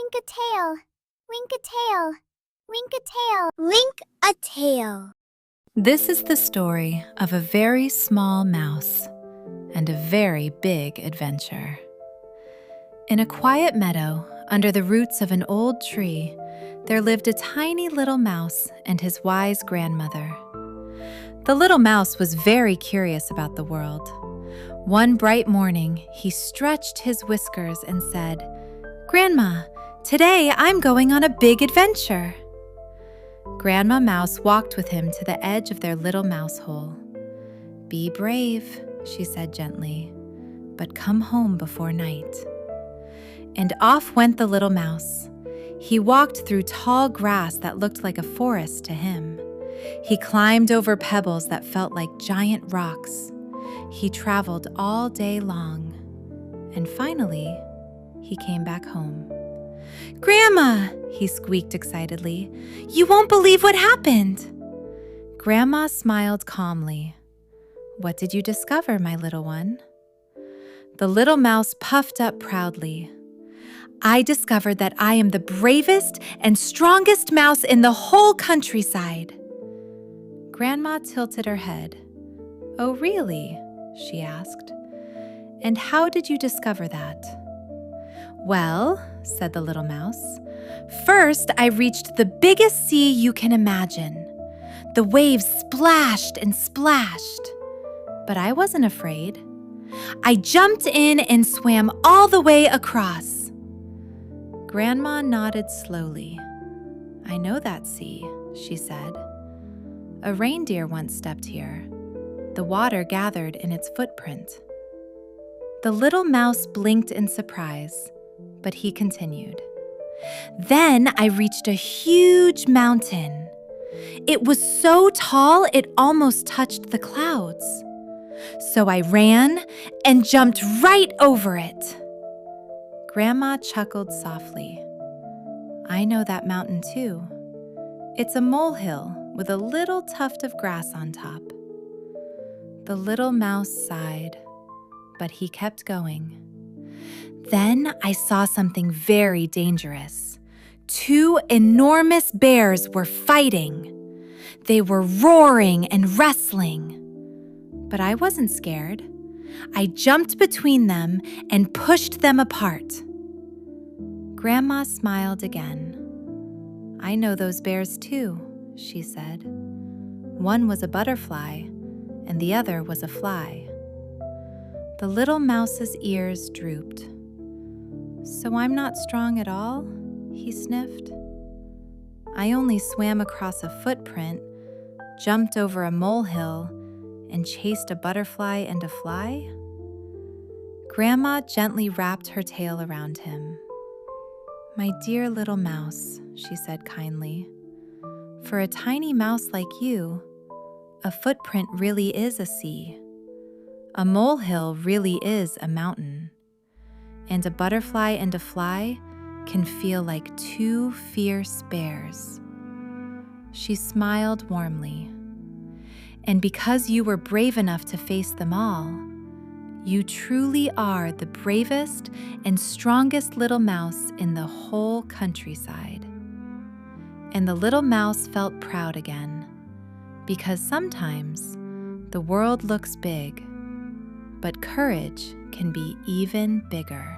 Wink a tail, wink a tail, wink a tail, wink a tail. This is the story of a very small mouse and a very big adventure. In a quiet meadow, under the roots of an old tree, there lived a tiny little mouse and his wise grandmother. The little mouse was very curious about the world. One bright morning, he stretched his whiskers and said, "Grandma, today I'm going on a big adventure." Grandma Mouse walked with him to the edge of their little mouse hole. "Be brave," she said gently, "but come home before night." And off went the little mouse. He walked through tall grass that looked like a forest to him. He climbed over pebbles that felt like giant rocks. He traveled all day long. And finally, he came back home. "Grandma," he squeaked excitedly, "you won't believe what happened." Grandma smiled calmly. "What did you discover, my little one?" The little mouse puffed up proudly. "I discovered that I am the bravest and strongest mouse in the whole countryside." Grandma tilted her head. "Oh, really?" she asked. "And how did you discover that?" "Well," said the little mouse, "first I reached the biggest sea you can imagine. The waves splashed and splashed. But I wasn't afraid. I jumped in and swam all the way across." Grandma nodded slowly. "I know that sea," she said. "A reindeer once stepped here. The water gathered in its footprint." The little mouse blinked in surprise, but he continued. "Then I reached a huge mountain. It was so tall it almost touched the clouds. So I ran and jumped right over it." Grandma chuckled softly. "I know that mountain too. It's a molehill with a little tuft of grass on top." The little mouse sighed, but he kept going. "Then I saw something very dangerous. 2 enormous bears were fighting. They were roaring and wrestling. But I wasn't scared. I jumped between them and pushed them apart." Grandma smiled again. "I know those bears too," she said. "One was a butterfly and the other was a fly." The little mouse's ears drooped. "So I'm not strong at all?" he sniffed. "I only swam across a footprint, jumped over a molehill, and chased a butterfly and a fly?" Grandma gently wrapped her tail around him. "My dear little mouse," she said kindly, "for a tiny mouse like you, a footprint really is a sea. A molehill really is a mountain. And a butterfly and a fly can feel like 2 fierce bears." She smiled warmly. "And because you were brave enough to face them all, you truly are the bravest and strongest little mouse in the whole countryside." And the little mouse felt proud again, because sometimes the world looks big, but courage can be even bigger.